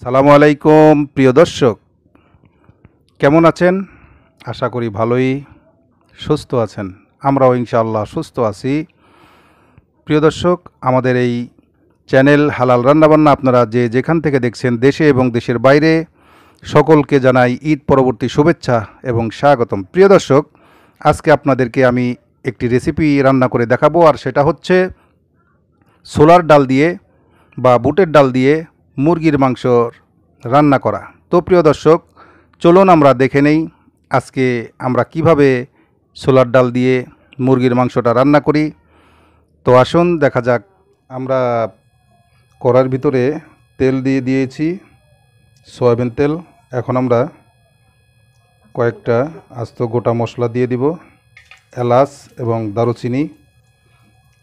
সালামু আলাইকুম প্রিয় দর্শক, কেমন আছেন? আশা করি ভালোই সুস্থ আছেন। আমরাও ইনশাআল্লাহ সুস্থ আছি। প্রিয় দর্শক, আমাদের এই চ্যানেল হালাল রান্নাবান্না আপনারা যে যেখান থেকে দেখছেন, দেশে এবং দেশের বাইরে, সকলকে জানাই ঈদ পরবর্তী শুভেচ্ছা এবং স্বাগতম। প্রিয় দর্শক, আজকে আপনাদেরকে আমি একটি রেসিপি রান্না করে দেখাবো, আর সেটা হচ্ছে ছোলার ডাল দিয়ে বা বুটের ডাল দিয়ে মুরগির মাংস রান্না করা। তো প্রিয় দর্শক, চলুন আমরা দেখে নেই আজকে আমরা কিভাবে ছোলার ডাল দিয়ে মুরগির মাংসটা রান্না করি। তো আসুন দেখা যাক। আমরা কড়ার ভিতরে তেল দিয়ে দিয়েছি, সয়াবিন তেল। এখন আমরা কয়েকটা আস্ত গোটা মশলা দিয়ে দিব, এলাচ এবং দারুচিনি।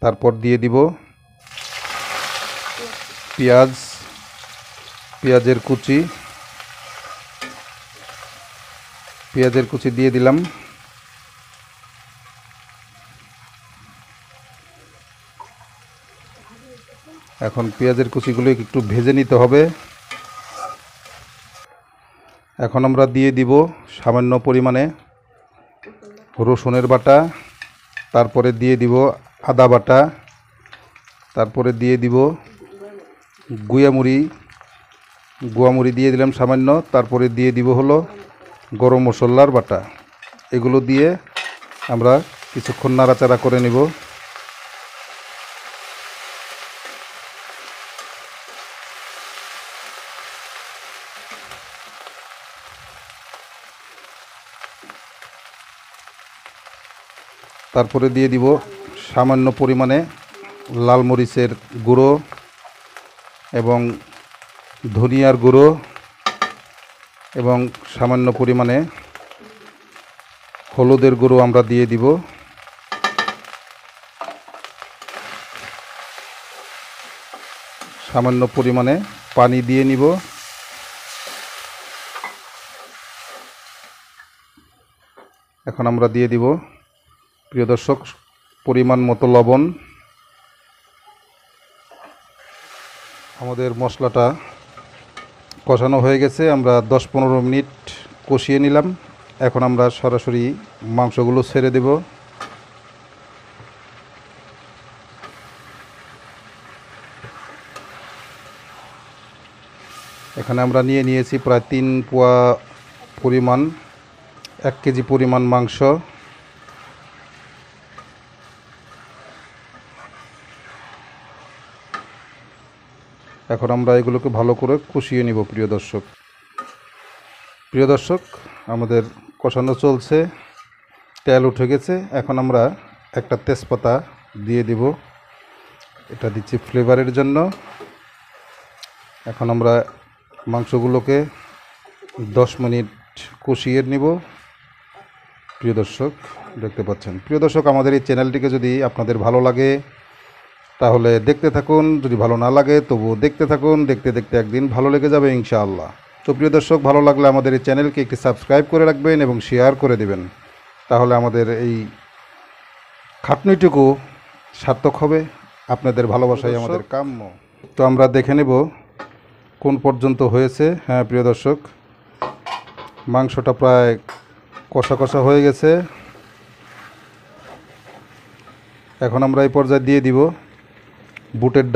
তারপর দিয়ে দিব পেঁয়াজের কুচি দিয়ে দিলাম। এখন পেঁয়াজের কুচিগুলো একটু ভেজে নিতে হবে। এখন আমরা দিয়ে দিব সামান্য পরিমাণে রসুনের বাটা, তারপরে দিয়ে দিব আদা বাটা, তারপরে দিয়ে দিব গুয়ামুড়ি দিয়ে দিলাম সামান্য, তারপরে দিয়ে দিব হলো গরম মশলার বাটা। এগুলো দিয়ে আমরা কিছুক্ষণ নাড়াচাড়া করে নিব। তারপরে দিয়ে দিব সামান্য পরিমাণে লাল মরিচের গুঁড়ো এবং ধনিয়ার গুঁড়ো এবং সামান্য পরিমাণে হলুদের গুঁড়ো আমরা দিয়ে দিব। সামান্য পরিমাণে পানি দিয়ে নিব। এখন আমরা দিয়ে দিব, প্রিয় দর্শক, পরিমাণ মতো লবণ। আমাদের মশলাটা কষানো হয়ে গেছে, আমরা 10-15 মিনিট কষিয়ে নিলাম। এখন আমরা সরাসরি মাংসগুলো ছেড়ে দেব। এখানে আমরা নিয়েছি প্রায় 3 পোয়া পরিমাণ, 1 কেজি পরিমাণ মাংস। এখন আমরা এগুলোকে ভালো করে কষিয়ে নিব। প্রিয় দর্শক, আমাদের কষানো চলছে, তেল উঠে গেছে। এখন আমরা একটা তেজপাতা দিয়ে দিব, এটা দিচ্ছি ফ্লেভারের জন্য। এখন আমরা মাংসগুলোকে 10 মিনিট কষিয়ে নিব। প্রিয় দর্শক, দেখতে পাচ্ছেন। প্রিয় দর্শক, আমাদের এই চ্যানেলটিকে যদি আপনাদের ভালো লাগে তাহলে দেখতে থাকুন, যদি ভালো না লাগে তবুও দেখতে থাকুন। দেখতে দেখতে একদিন ভালো লেগে যাবে ইনশাআল্লাহ। তো প্রিয় দর্শক, ভালো লাগলে আমাদের এই চ্যানেলকে একটি সাবস্ক্রাইব করে রাখবেন এবং শেয়ার করে দেবেন, তাহলে আমাদের এই খাটনিটুকু সার্থক হবে। আপনাদের ভালোবাসাই আমাদের কাম্য। তো আমরা দেখে নেব কোন পর্যন্ত হয়েছে। হ্যাঁ প্রিয় দর্শক, মাংসটা প্রায় কষা কষা হয়ে গেছে। এখন আমরা এই পর্যায়ে দিয়ে দিব বুটের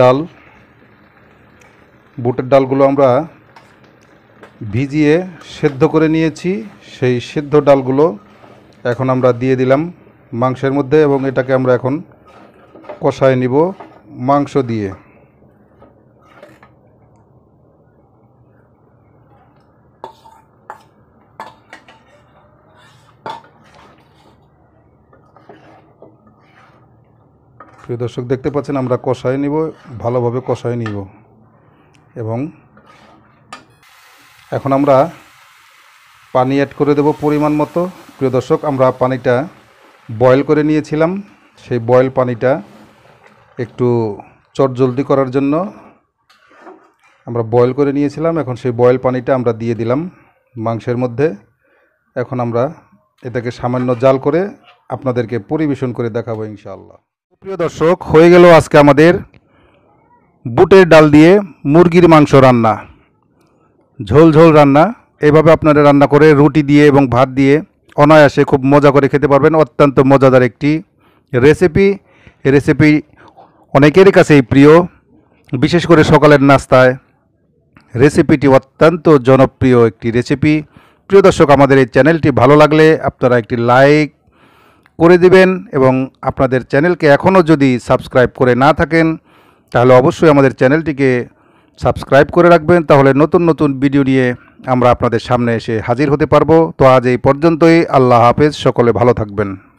ডালগুলো আমরা ভিজিয়ে সেদ্ধ করে নিয়েছি। সেই সেদ্ধ ডালগুলো এখন আমরা দিয়ে দিলাম মাংসের মধ্যে এবং এটাকে আমরা এখন কষায় নিব মাংস দিয়ে। প্রিয় দর্শক, দেখতে পাচ্ছেন আমরা কষায় নিব, ভালোভাবে কষায় নিব। এবং এখন আমরা পানি অ্যাড করে দেব পরিমাণ মতো। প্রিয় দর্শক, আমরা পানিটা বয়েল করে নিয়েছিলাম, সেই বয়েল পানিটা একটু চটজলদি করার জন্য আমরা বয়েল করে নিয়েছিলাম। এখন সেই বয়েল পানিটা আমরা দিয়ে দিলাম মাংসের মধ্যে। এখন আমরা এটাকে সামান্য জাল করে আপনাদেরকে পরিবেশন করে দেখাবো ইনশাআল্লাহ। প্রিয় দর্শক, হয়ে গেল আজকে আমাদের বুটের ডাল দিয়ে মুরগির মাংস রান্না। ঝোল ঝোল রান্না। এইভাবে আপনারা রান্না করে রুটি দিয়ে এবং ভাত দিয়ে অনায়াসে খুব মজা করে খেতে পারবেন। অত্যন্ত মজাদার একটি রেসিপি। এই রেসিপি অনেকেরই কাছেই প্রিয়, বিশেষ করে সকালের নাস্তায় রেসিপিটি অত্যন্ত জনপ্রিয় একটি রেসিপি। প্রিয় দর্শক, আমাদের এই চ্যানেলটি ভালো লাগলে আপনারা একটি লাইক করে দিবেন এবং আপনাদের চ্যানেলকে এখনও যদি সাবস্ক্রাইব করে না থাকেন তাহলে অবশ্যই আমাদের চ্যানেলটিকে সাবস্ক্রাইব করে রাখবেন। তাহলে নতুন নতুন ভিডিও নিয়ে আমরা আপনাদের সামনে এসে হাজির হতে পারবো। তো আজ এই পর্যন্তই। আল্লাহ হাফেজ। সকলে ভালো থাকবেন।